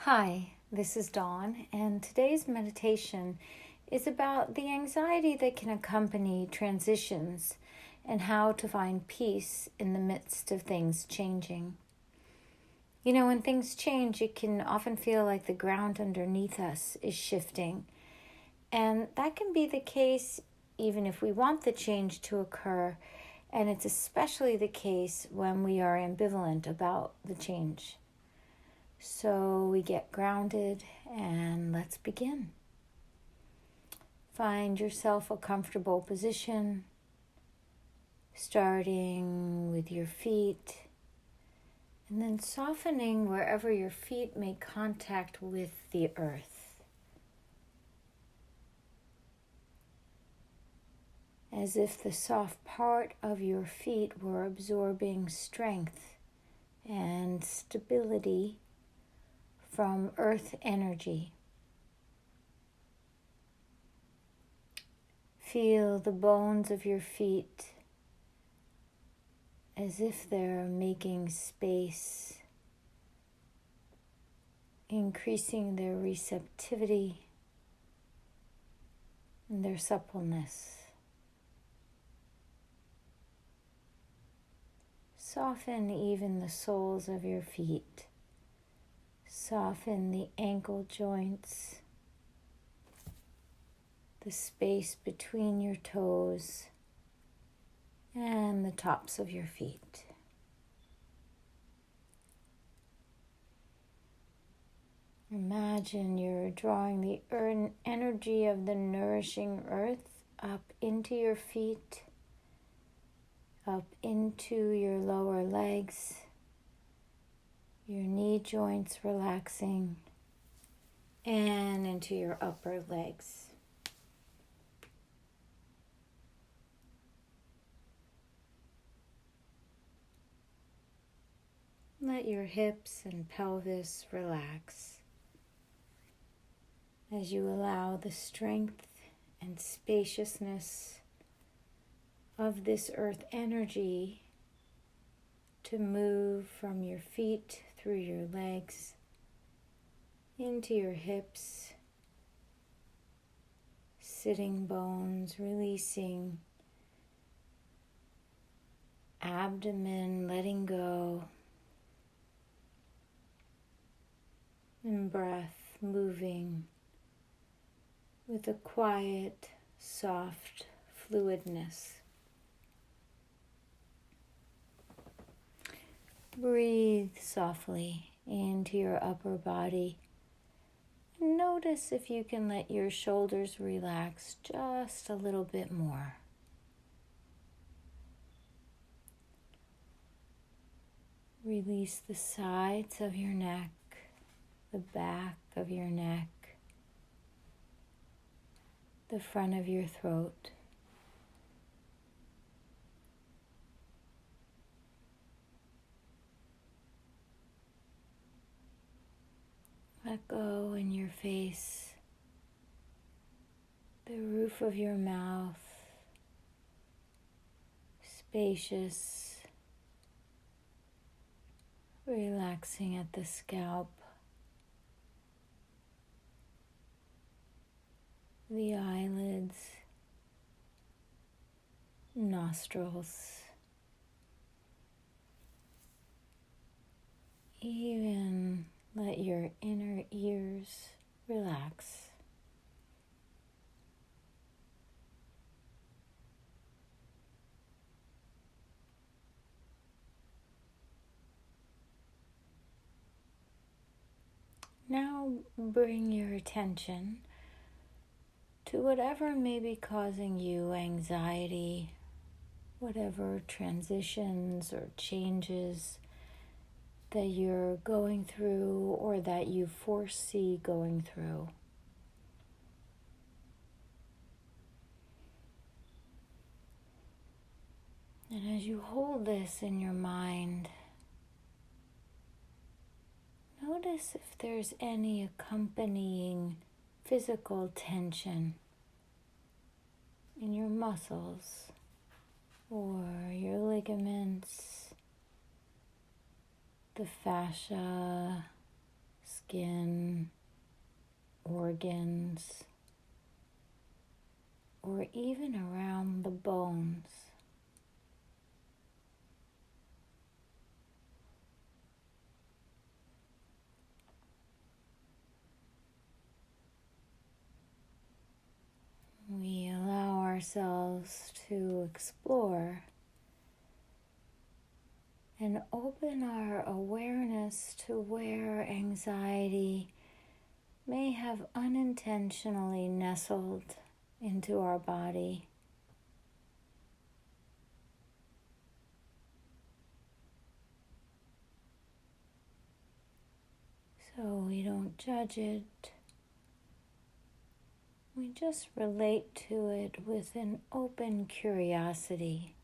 Hi, this is Dawn, and today's meditation is about the anxiety that can accompany transitions and how to find peace in the midst of things changing. You know, when things change, it can often feel like the ground underneath us is shifting, and that can be the case even if we want the change to occur, and it's especially the case when we are ambivalent about the change. So we get grounded and let's begin. Find yourself a comfortable position, starting with your feet, and then softening wherever your feet make contact with the earth. As if the soft part of your feet were absorbing strength and stability from earth energy. Feel the bones of your feet as if they're making space, increasing their receptivity and their suppleness. Soften even the soles of your feet. Soften the ankle joints, the space between your toes, and the tops of your feet. Imagine you're drawing the energy of the nourishing earth up into your feet, up into your lower legs, your knee joints relaxing, and into your upper legs. Let your hips and pelvis relax as you allow the strength and spaciousness of this earth energy to move from your feet through your legs into your hips, sitting bones, releasing, abdomen letting go, and breath moving with a quiet, soft fluidness. Breathe softly into your upper body. And notice if you can let your shoulders relax just a little bit more. Release the sides of your neck, the back of your neck, the front of your throat. Let go in your face, the roof of your mouth, spacious, relaxing at the scalp, the eyelids, nostrils, even let your inner ears relax. Now bring your attention to whatever may be causing you anxiety, whatever transitions or changes that you're going through or that you foresee going through. And as you hold this in your mind, notice if there's any accompanying physical tension in your muscles or your ligaments, the fascia, skin, organs, or even around the bones. We allow ourselves to explore and open our awareness to where anxiety may have unintentionally nestled into our body. So we don't judge it. We just relate to it with an open curiosity.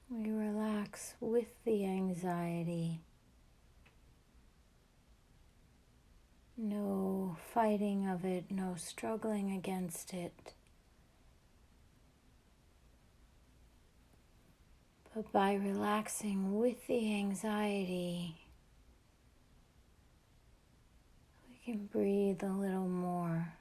We relax with the anxiety. No fighting of it, no struggling against it. But by relaxing with the anxiety, we can breathe a little more.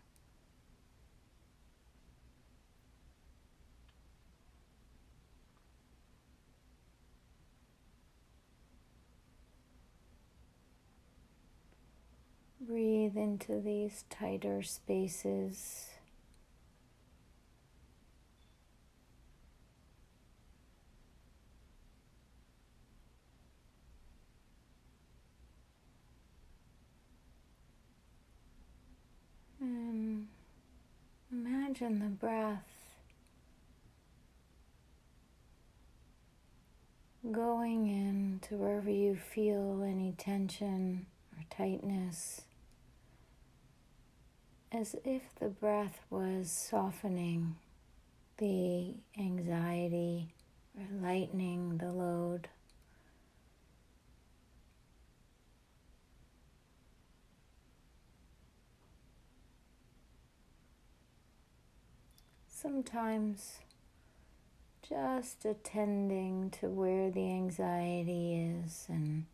Breathe into these tighter spaces. And imagine the breath going in to wherever you feel any tension or tightness, as if the breath was softening the anxiety or lightening the load. Sometimes just attending to where the anxiety is and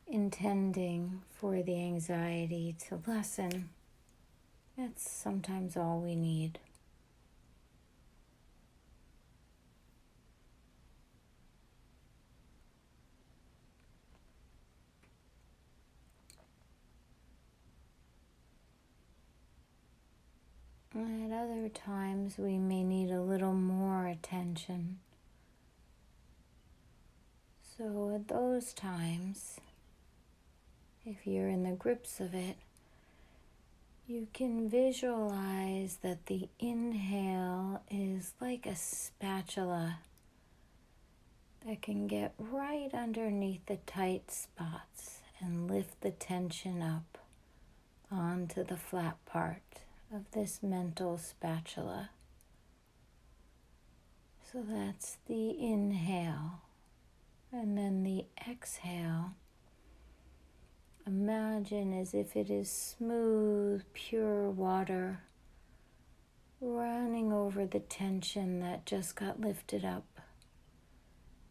intending for the anxiety to lessen. That's sometimes all we need. At other times, we may need a little more attention. So at those times, if you're in the grips of it, you can visualize that the inhale is like a spatula that can get right underneath the tight spots and lift the tension up onto the flat part of this mental spatula. So that's the inhale. And then the exhale, imagine as if it is smooth, pure water running over the tension that just got lifted up,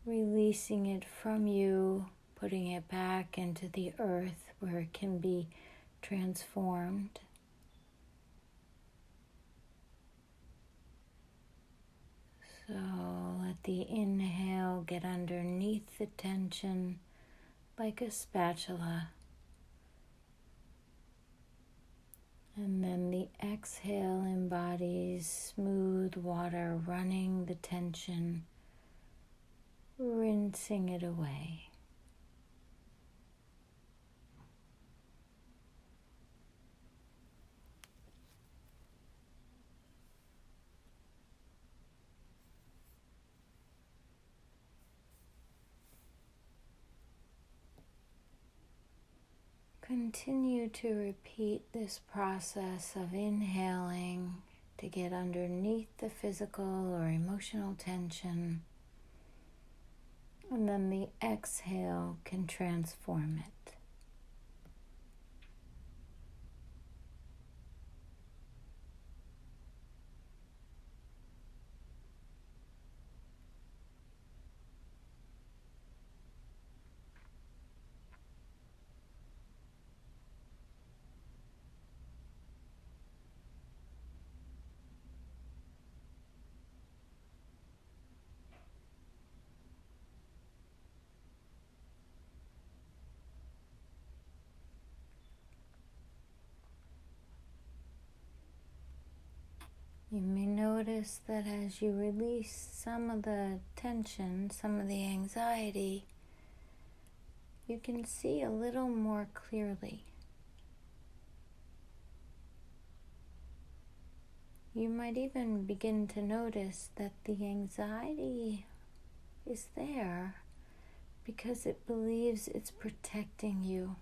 releasing it from you, putting it back into the earth where it can be transformed. So let the inhale get underneath the tension like a spatula. And then the exhale embodies smooth water running the tension, rinsing it away. Continue to repeat this process of inhaling to get underneath the physical or emotional tension, and then the exhale can transform it. You may notice that as you release some of the tension, some of the anxiety, you can see a little more clearly. You might even begin to notice that the anxiety is there because it believes it's protecting you